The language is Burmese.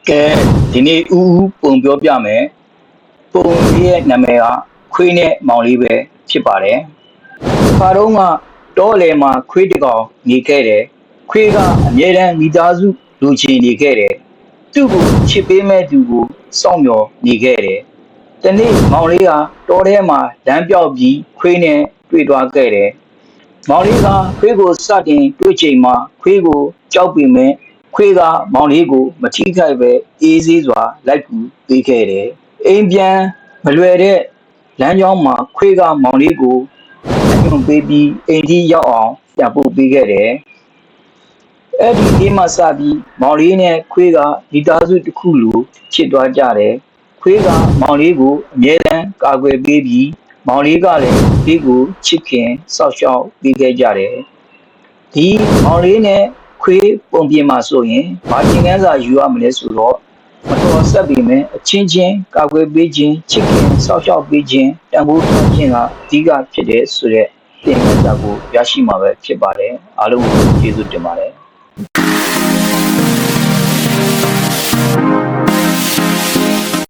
ကဲဒီနေ့ဦးပုံပြောပြမယ်ပုံလေးရဲ့နာမည်ကခွေးနဲ့မောင်လေးပဲဖြစ်ပါတယ်ခါတော့ကတောလယ်မှာခွေးတစ်ကောင်နေခဲ့တယ်ခွေးကအမြဲတမ်းမိသားစုလူချင်းနေခဲ့တယ်သူ့ကိုချစ်ပေးမဲ့သူကိုစောင့်မျှော်နေခဲ့တယ်တနေ့မောင်လေးကတောထဲမှာလမ်းပြောက်ပြီးခွေးနဲ့တွေ့သွားခဲ့တယ်မောင်လေးကခွေးကိုစတင်တွေ့ချိန်မှာခွေးကိုကြောက်ပေမဲ့ခွေးကမောင်လေးကိုမထိခိုက်ပဲအေးဆေးစွာလိုက်ကူပေးခဲ့တယ်။အိမ်ပြန်မလွယ်တဲ့လမ်းကြောင်းမှာခွေးကမောင်လေးကိုညွှန်ပေးပြီးအိမ်ကြီးရောက်အောင်ပြန်ပို့ပေးခဲ့တယ်။အဲ့ဒီဒီမှာစပြီးမောင်လေးနဲ့ခွေးကမိသားစုတစ်ခုလိုချစ်သွားကြတယ်။ခွေးကမောင်လေးကိုအမြဲတမ်းကာကွယ်ပေးပြီးမောင်လေးကလည်းခွေးကိုချစ်ခင်စောင့်ရှောက်ပေးခဲ့ကြတယ်။ဒီမောင်လေးနဲ့ခွေးပုံပြင်မှာဆိုရင်ဘာသင်ခန်းစာယူရမလဲဆိုတော့မတော်ဆက်ပေမဲ့အချင်းချင်းကာကွယ်ပေးခြင်းချစ်ခင်စောင့်ရှောက်ပေးခြင်းတန်ဖိုးထားခြင်းကအဓိကဖြစ်တဲ့ဆိုတဲ့သင်ခန်းစာကိုရရှိမှာပဲဖြစ်ပါတယ်အားလုံးကိုကျေးဇူးတင်ပါတယ်